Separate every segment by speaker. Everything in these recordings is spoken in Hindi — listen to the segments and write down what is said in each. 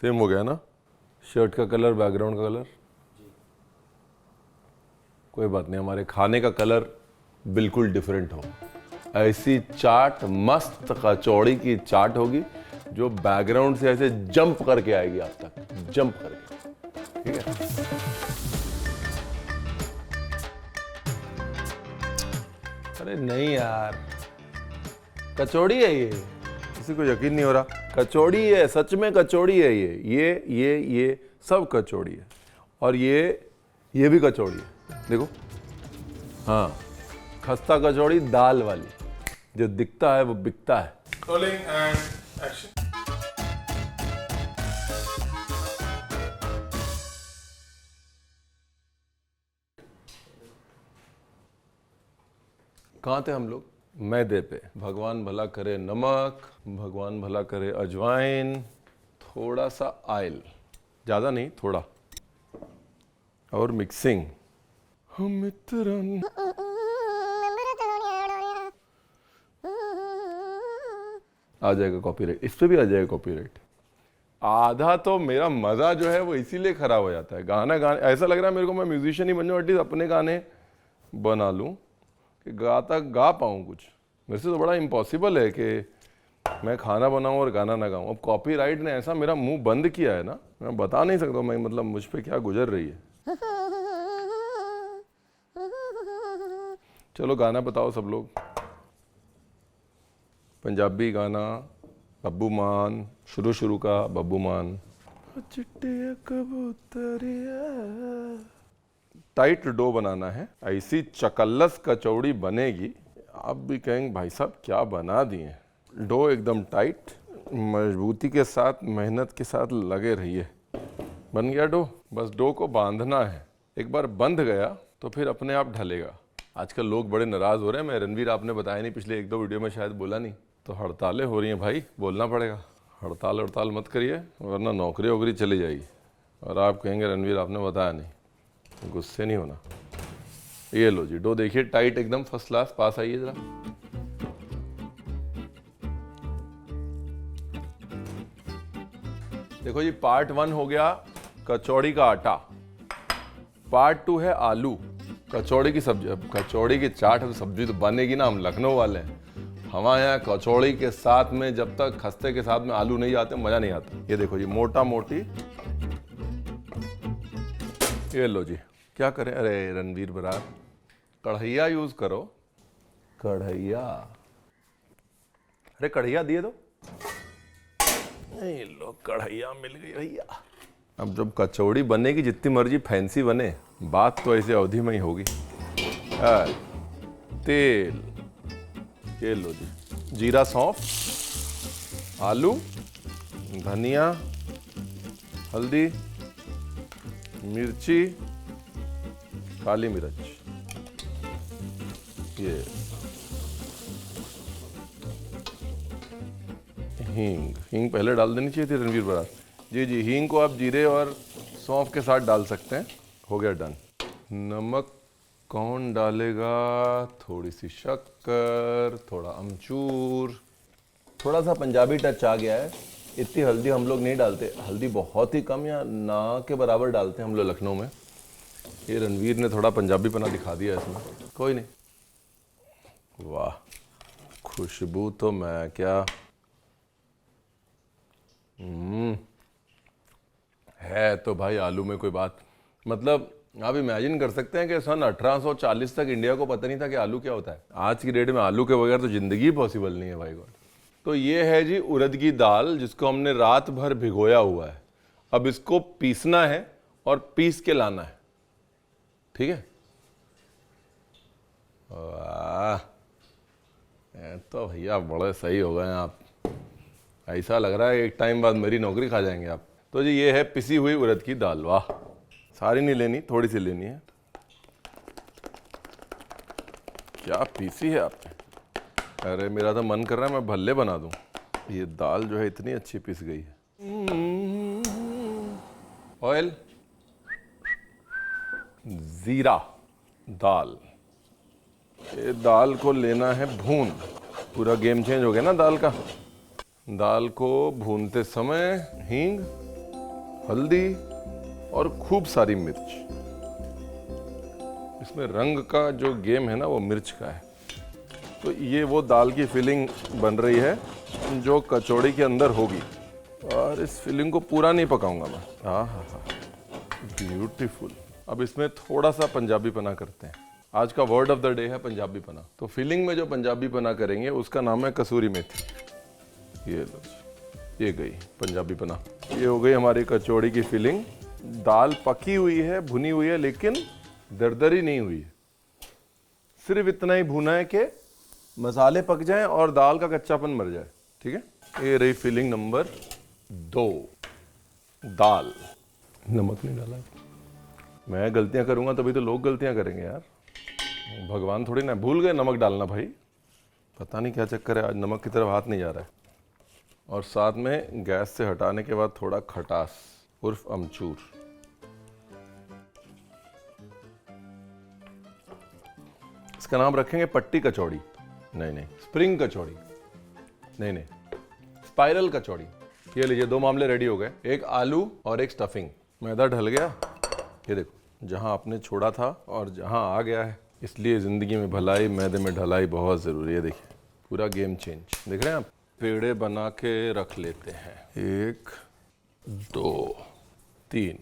Speaker 1: सेम हो गया ना? शर्ट का कलर, बैकग्राउंड का कलर, कोई बात नहीं, हमारे खाने का कलर बिल्कुल डिफरेंट हो। ऐसी चाट, मस्त कचौड़ी की चाट होगी जो बैकग्राउंड से ऐसे जंप करके आएगी आप तक, जंप करके। ठीक है? अरे नहीं यार, कचौड़ी है ये, किसी को यकीन नहीं हो रहा। कचौड़ी है, सच में कचौड़ी है ये सब कचौड़ी है। और ये भी कचौड़ी है, देखो। हाँ, खस्ता कचौड़ी दाल वाली, जो दिखता है वो बिकता है।
Speaker 2: Rolling and action.
Speaker 1: कहाँ थे हम लोग? मैदे पे। भगवान भला करे नमक, भगवान भला करे अजवाइन, थोड़ा सा ऑयल, ज़्यादा नहीं, थोड़ा, और मिक्सिंग। हम मित्रन आ जाएगा कॉपीराइट, इस पे भी आ जाएगा कॉपीराइट। आधा तो मेरा मज़ा जो है वो इसीलिए ख़राब हो जाता है। गाना ऐसा लग रहा है मेरे को मैं म्यूजिशियन ही बन जाऊँ, एटलीस्ट अपने गाने बना लूँ कि गा पाऊँ कुछ। मेरे से तो बड़ा इम्पॉसिबल है कि मैं खाना बनाऊँ और गाना ना गाऊँ। अब कॉपीराइट ने ऐसा मेरा मुंह बंद किया है ना, मैं बता नहीं सकता मैं, मतलब मुझ पे क्या गुजर रही है। चलो गाना बताओ सब लोग। पंजाबी गाना, बब्बू मान, शुरू का बब्बू मान। चिट्टिया कबूतरिया। टाइट डो बनाना है, ऐसी चकल्लस कचौड़ी बनेगी आप भी कहेंगे भाई साहब क्या बना दिए। डो एकदम टाइट, मजबूती के साथ, मेहनत के साथ लगे रहिए। बन गया डो, बस डो को बांधना है। एक बार बंध गया तो फिर अपने आप ढलेगा। आजकल लोग बड़े नाराज हो रहे हैं, मैं रणवीर आपने बताया नहीं, पिछले 1-2 वीडियो में शायद बोला नहीं, तो हड़तालें हो रही हैं भाई, बोलना पड़ेगा। हड़ताल मत करिए वरना नौकरी वोकरी चली जाएगी और आप कहेंगे रणवीर आपने बताया नहीं। गुस्से नहीं होना। ये लो जी, डो देखिए टाइट एकदम फर्स्ट क्लास। पास आइए जरा। देखो जी, पार्ट 1 हो गया कचौड़ी का आटा, पार्ट 2 है आलू। कचौड़ी की सब्जी, कचौड़ी की चाट है तो सब्जी तो बनेगी ना, हम लखनऊ वाले हैं, हमारे यहाँ कचौड़ी के साथ में जब तक खस्ते के साथ में आलू नहीं आते मजा नहीं आता। ये देखो जी, मोटा मोटी। ये लो जी, क्या करें? अरे रणवीर बरार, कढ़ैया यूज करो, कढ़ैया। अरे कढ़ैया दिए दो। ये लो कढ़ैया मिल गई भैया। अब जब कचौड़ी बनेगी जितनी मर्जी फैंसी बने, बात तो ऐसे अवधि में ही होगी। तेल, ये लो जी, जीरा, सौंफ, आलू, धनिया, हल्दी, मिर्ची, काली मिर्च, ये हींग पहले डाल देनी चाहिए थी रणवीर बरार जी। हींग को आप जीरे और सौंफ के साथ डाल सकते हैं। हो गया डन। नमक कौन डालेगा? थोड़ी सी शक्कर, थोड़ा अमचूर, थोड़ा सा पंजाबी टच आ गया है। इतनी हल्दी हम लोग नहीं डालते, हल्दी बहुत ही कम या ना के बराबर डालते हैं हम लोग लखनऊ में। ये रणवीर ने थोड़ा पंजाबी पना दिखा दिया इसमें, कोई नहीं। वाह, खुशबू तो मैं क्या है तो भाई आलू में कोई बात, मतलब आप इमेजिन कर सकते हैं कि सन 1840 तक इंडिया को पता नहीं था कि आलू क्या होता है। आज की डेट में आलू के बगैर तो जिंदगी पॉसिबल नहीं है भाई गॉड। तो ये है जी उड़द की दाल, जिसको हमने रात भर भिगोया हुआ है। अब इसको पीसना है और पीस के लाना है, ठीक है? वाह, तो भैया बड़े सही हो गए आप, ऐसा लग रहा है एक टाइम बाद मेरी नौकरी खा जाएंगे आप। तो जी ये है पिसी हुई उड़द की दाल। वाह, सारी नहीं लेनी, थोड़ी सी लेनी है। क्या पीसी है आपने? अरे मेरा तो मन कर रहा है मैं भल्ले बना दूं। ये दाल जो है इतनी अच्छी पिस गई है। ऑयल, जीरा, दाल। ये दाल को लेना है भून। पूरा गेम चेंज हो गया ना दाल का। दाल को भूनते समय हींग, हल्दी और खूब सारी मिर्च। इसमें रंग का जो गेम है ना वो मिर्च का है। तो ये वो दाल की फिलिंग बन रही है जो कचौड़ी के अंदर होगी। और इस फिलिंग को पूरा नहीं पकाऊंगा मैं। हाँ हाँ हाँ, ब्यूटीफुल। अब इसमें थोड़ा सा पंजाबी पना करते हैं। आज का वर्ड ऑफ द डे है पंजाबी पना। तो फिलिंग में जो पंजाबी पना करेंगे उसका नाम है कसूरी मेथी। ये लो, ये गई पंजाबी पना। ये हो गई हमारी कचौड़ी की फिलिंग। दाल पकी हुई है, भुनी हुई है, लेकिन दरदरी नहीं हुई है। सिर्फ इतना ही भुना है कि मसाले पक जाएं और दाल का कच्चापन मर जाए। ठीक है, ये रही फिलिंग नंबर 2, दाल। नमक नहीं डाला। मैं गलतियां करूंगा तभी तो लोग गलतियां करेंगे यार, भगवान थोड़ी ना। भूल गए नमक डालना भाई, पता नहीं क्या चक्कर है, आज नमक की तरफ हाथ नहीं जा रहा है। और साथ में गैस से हटाने के बाद थोड़ा खटास उर्फ अमचूर। इसका नाम रखेंगे पट्टी कचौड़ी। नहीं, स्प्रिंग कचौड़ी। नहीं, स्पाइरल कचौड़ी। ये लीजिए, 2 मामले रेडी हो गए, एक आलू और एक स्टफिंग। मैदा ढल गया, ये देखो, जहां आपने छोड़ा था और जहां आ गया है। इसलिए जिंदगी में भलाई, मैदे में ढलाई बहुत जरूरी है। देखिए, पूरा गेम चेंज। देख रहे हैं आप? पेड़े बना के रख लेते हैं। 1 2 3।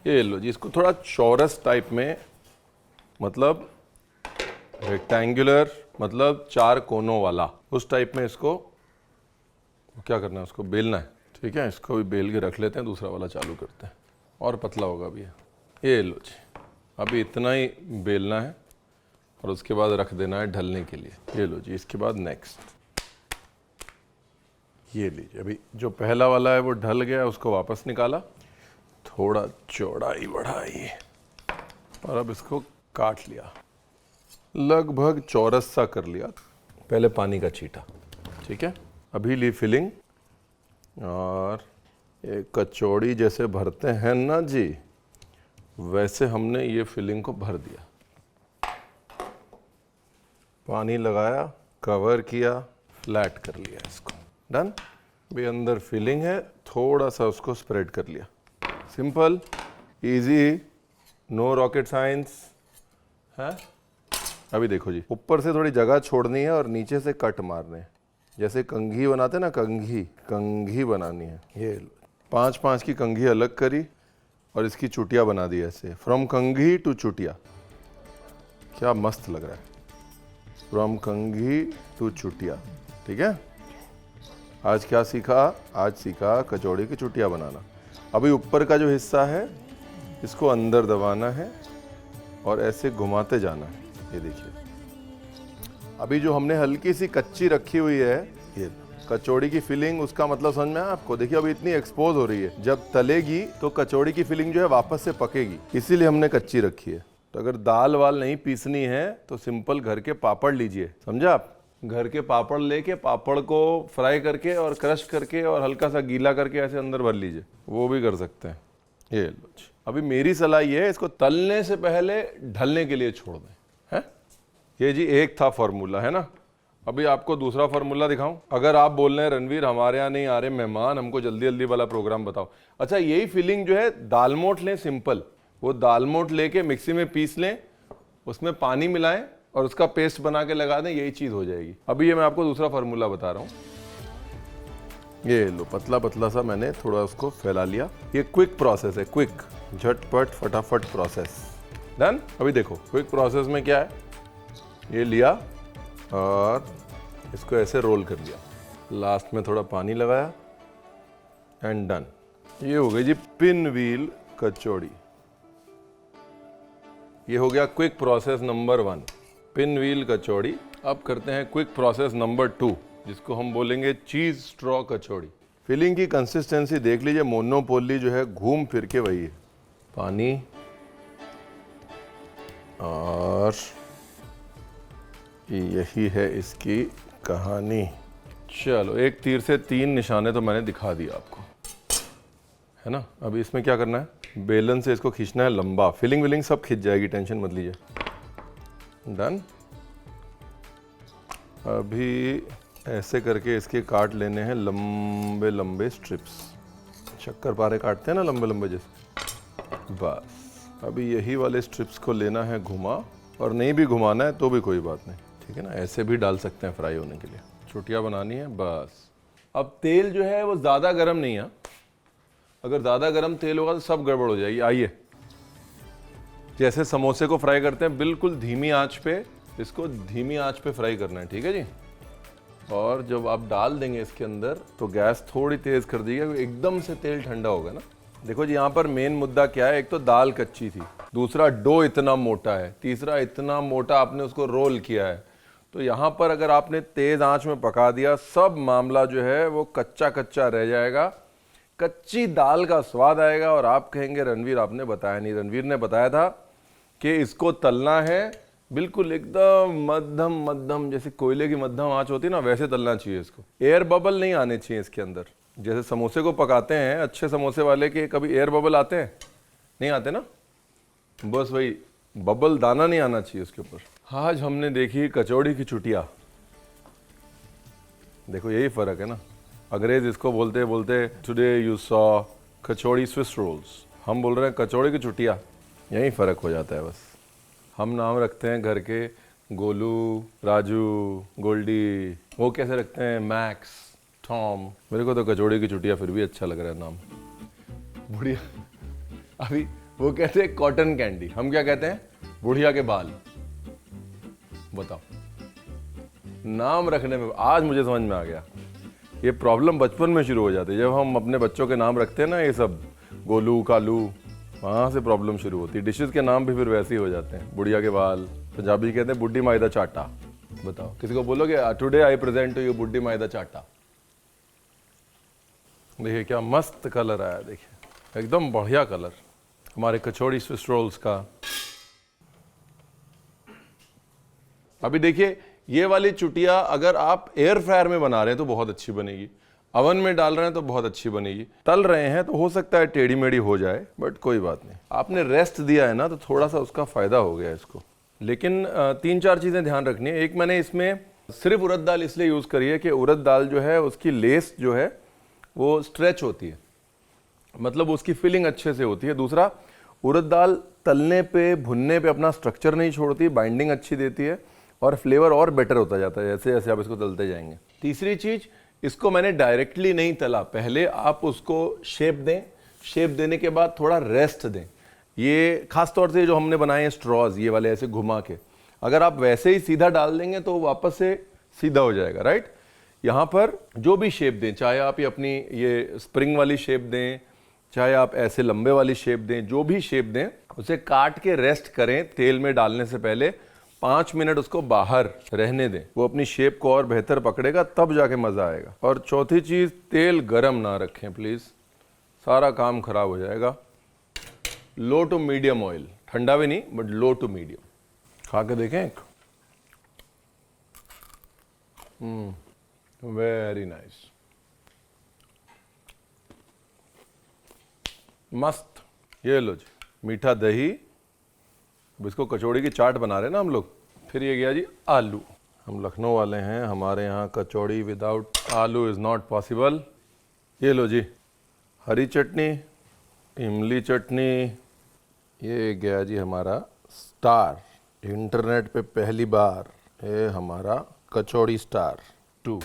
Speaker 1: ये लो जी, इसको थोड़ा चौरस टाइप में, मतलब रेक्टेंगुलर, मतलब 4 कोनों वाला, उस टाइप में इसको क्या करना है, उसको बेलना है। ठीक है, इसको भी बेल के रख लेते हैं, दूसरा वाला चालू करते हैं। और पतला होगा भी ये लो जी। अभी इतना ही बेलना है और उसके बाद रख देना है ढलने के लिए। ये लो जी, इसके बाद नेक्स्ट ये लीजिए। अभी जो पहला वाला है वो ढल गया, उसको वापस निकाला, थोड़ा चौड़ाई बढ़ाई और अब इसको काट लिया, लगभग चौरस सा कर लिया। पहले पानी का छींटा। ठीक है, अभी ली फिलिंग और एक कचौड़ी जैसे भरते हैं ना जी, वैसे हमने ये फिलिंग को भर दिया। पानी लगाया, कवर किया, फ्लैट कर लिया इसको। डन। अभी अंदर फिलिंग है, थोड़ा सा उसको स्प्रेड कर लिया। Simple, easy, no rocket science है। अभी देखो जी, ऊपर से थोड़ी जगह छोड़नी है और नीचे से कट मारने हैं। जैसे कंघी बनाते ना, कंघी बनानी है। ये 5-5 की कंघी अलग करी और इसकी चुटिया बना दी ऐसे, फ्रॉम कंघी टू चुटिया। क्या मस्त लग रहा है, फ्रॉम कंघी टू चुटिया। ठीक है, आज क्या सीखा? आज सीखा कचौड़ी की चुटिया बनाना। अभी ऊपर का जो हिस्सा है इसको अंदर दबाना है और ऐसे घुमाते जाना है। ये देखिए, अभी जो हमने हल्की सी कच्ची रखी हुई है ये कचौड़ी की फिलिंग, उसका मतलब समझ में आया आपको? देखिए अभी इतनी एक्सपोज हो रही है, जब तलेगी तो कचौड़ी की फिलिंग जो है वापस से पकेगी, इसीलिए हमने कच्ची रखी है। तो अगर दाल वाल नहीं पीसनी है तो सिंपल घर के पापड़ लीजिए, समझा आप? घर के पापड़ लेके पापड़ को फ्राई करके और क्रश करके और हल्का सा गीला करके ऐसे अंदर भर लीजिए, वो भी कर सकते हैं। ये लो, अभी मेरी सलाह ये है, इसको तलने से पहले ढलने के लिए छोड़ दें। है ये जी, एक था फॉर्मूला, है ना। अभी आपको दूसरा फॉर्मूला दिखाऊं। अगर आप बोल रहे हैं रणवीर हमारे यहाँ नहीं आ रहे मेहमान, हमको जल्दी जल्दी वाला प्रोग्राम बताओ। अच्छा, यही फीलिंग जो है, दाल मोठ लें सिंपल, वो दाल मोठ लेके मिक्सी में पीस लें, उसमें पानी मिलाएं और उसका पेस्ट बना के लगा दें, यही चीज हो जाएगी। अभी ये मैं आपको दूसरा फॉर्मूला बता रहा हूं। ये लो, पतला पतला सा मैंने थोड़ा उसको फैला लिया। ये क्विक प्रोसेस है, क्विक, झटपट फटाफट प्रोसेस। डन। अभी देखो क्विक प्रोसेस में क्या है, ये लिया और इसको ऐसे रोल कर दिया, लास्ट में थोड़ा पानी लगाया एंड डन। ये हो गई जी पिन व्हील कचौड़ी। ये हो गया quick process number 1, pinwheel kachori. अब करते हैं क्विक प्रोसेस नंबर 2, जिसको हम बोलेंगे चीज स्ट्रॉ कचौड़ी। फिलिंग की कंसिस्टेंसी देख लीजिए, मोनोपोली जो है घूम फिर के वही है। पानी और यही है इसकी कहानी। चलो, एक तीर से 3 निशाने तो मैंने दिखा दिया आपको, है ना। अभी इसमें क्या करना है, बेलन से इसको खींचना है लंबा। फिलिंग विलिंग सब खिंच जाएगी, टेंशन मत लीजिए। डन। अभी ऐसे करके इसके काट लेने हैं लंबे लंबे स्ट्रिप्स। शक्करपारे काटते हैं ना लंबे लंबे जैसे, बस अभी यही वाले स्ट्रिप्स को लेना है घुमा, और नहीं भी घुमाना है तो भी कोई बात नहीं, ठीक है ना, ऐसे भी डाल सकते हैं फ्राई होने के लिए। चुटिया बनानी है बस। अब तेल जो है वो ज़्यादा गर्म नहीं है, अगर ज़्यादा गर्म तेल होगा तो सब गड़बड़ हो जाएगी। आइए, जैसे समोसे को फ्राई करते हैं बिल्कुल धीमी आंच पे, इसको धीमी आंच पे फ्राई करना है, ठीक है जी। और जब आप डाल देंगे इसके अंदर तो गैस थोड़ी तेज़ कर दीजिएगा, एकदम से तेल ठंडा होगा ना। देखो जी, यहाँ पर मेन मुद्दा क्या है, एक तो दाल कच्ची थी, दूसरा डो इतना मोटा है, तीसरा इतना मोटा आपने उसको रोल किया है। तो यहाँ पर अगर आपने तेज़ आंच में पका दिया, सब मामला जो है वो कच्चा कच्चा रह जाएगा, कच्ची दाल का स्वाद आएगा और आप कहेंगे रणवीर आपने बताया नहीं। रणवीर ने बताया था कि इसको तलना है बिल्कुल एकदम मध्यम मध्यम, जैसे कोयले की मध्यम आंच होती है ना, वैसे तलना चाहिए इसको। एयर बबल नहीं आने चाहिए इसके अंदर। जैसे समोसे को पकाते हैं अच्छे समोसे वाले के, कभी एयर बबल आते हैं? नहीं आते ना, बस वही बबल दाना नहीं आना चाहिए उसके ऊपर। आज हमने देखी कचौड़ी की चुटिया। देखो यही फर्क है ना, अंग्रेज इसको बोलते बोलते today you saw kachori Swiss rolls, हम बोल रहे हैं कचौड़ी की चुटिया। यही फर्क हो जाता है बस। हम नाम रखते हैं घर के, गोलू, राजू, गोल्डी, वो कैसे रखते हैं, मैक्स, टॉम। मेरे को तो कचौड़ी की चुटिया फिर भी अच्छा लग रहा है नाम। बुढ़िया, अभी वो कहते हैं कॉटन कैंडी, हम क्या कहते हैं, बुढ़िया के बाल। बताओ, नाम रखने में आज मुझे समझ में आ गया, ये प्रॉब्लम बचपन में शुरू हो जाती है। जब हम अपने बच्चों के नाम रखते हैं ना, ये सब गोलू, कालू, वहाँ से प्रॉब्लम शुरू होती है। डिशेस के नाम भी फिर वैसे ही हो जाते हैं, बुढ़िया के बाल, पंजाबी कहते हैं बुड्ढी माई दा चाटा। बताओ, किसी को बोलोगे today I present to you बुड्ढी माई दा चाटा। देखिए क्या मस्त कलर आया, देखिए एकदम बढ़िया कलर हमारे कचौड़ी स्विस रोल्स का। अभी देखिए, ये वाली चुटिया अगर आप एयर फ्रायर में बना रहे हैं तो बहुत अच्छी बनेगी, अवन में डाल रहे हैं तो बहुत अच्छी बनेगी, तल रहे हैं तो हो सकता है टेढ़ी मेढ़ी हो जाए, बट कोई बात नहीं, आपने रेस्ट दिया है ना तो थोड़ा सा उसका फायदा हो गया इसको। लेकिन 3-4 चीजें ध्यान रखनी है। एक, मैंने इसमें सिर्फ उड़द दाल इसलिए यूज करी है कि उड़द दाल जो है उसकी लेस जो है वो स्ट्रेच होती है, मतलब उसकी फिलिंग अच्छे से होती है। दूसरा, उड़द दाल तलने पे भुनने पे अपना स्ट्रक्चर नहीं छोड़ती, बाइंडिंग अच्छी देती है और फ्लेवर और बेटर होता जाता है जैसे जैसे आप इसको तलते जाएंगे। तीसरी चीज, इसको मैंने डायरेक्टली नहीं तला, पहले आप उसको शेप दें, शेप देने के बाद थोड़ा रेस्ट दें। ये खास तौर से जो हमने बनाए हैं स्ट्रॉज, ये वाले ऐसे घुमा के, अगर आप वैसे ही सीधा डाल देंगे तो वापस से सीधा हो जाएगा, राइट। यहाँ पर जो भी शेप दें, चाहे आप ये अपनी ये स्प्रिंग वाली शेप दें, चाहे आप ऐसे लंबे वाली शेप दें, जो भी शेप दें, उसे काट के रेस्ट करें तेल में डालने से पहले। 5 मिनट उसको बाहर रहने दें, वो अपनी शेप को और बेहतर पकड़ेगा, तब जाके मजा आएगा। और चौथी चीज, तेल गरम ना रखें प्लीज, सारा काम खराब हो जाएगा। लो टू मीडियम ऑयल, ठंडा भी नहीं बट लो टू मीडियम। खा के देखें एक, वेरी नाइस, मस्त। ये लो जी, मीठा दही, इसको कचौड़ी की चाट बना रहे हैं ना हम लोग। फिर ये गया जी आलू, हम लखनऊ वाले हैं, हमारे यहाँ कचौड़ी विदाउट आलू इज़ नॉट पॉसिबल। ये लो जी, हरी चटनी, इमली चटनी, ये गया जी हमारा स्टार, इंटरनेट पे पहली बार, ये हमारा कचौड़ी स्टार 2।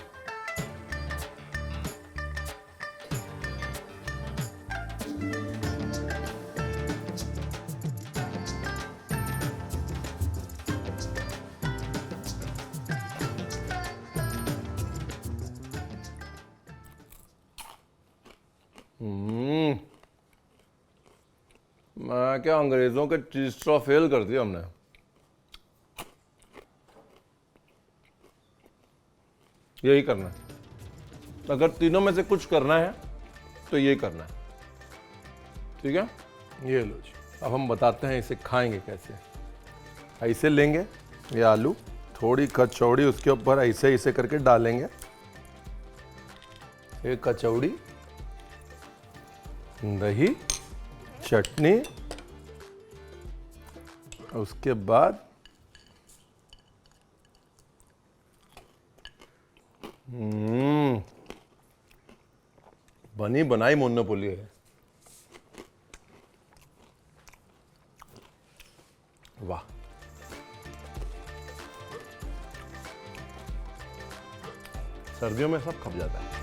Speaker 1: मैं क्या, अंग्रेजों के चीज स्ट्रॉ फेल कर दिया हमने। यही करना है, अगर तीनों में से कुछ करना है तो ये करना है, ठीक है। ये लो जी, अब हम बताते हैं इसे खाएंगे कैसे। ऐसे लेंगे ये आलू, थोड़ी कचौड़ी उसके ऊपर ऐसे ऐसे करके डालेंगे, ये कचौड़ी, दही, चटनी, उसके बाद बनी बनाई मोनोपोली है। वाह, सर्दियों में सब खप जाता है।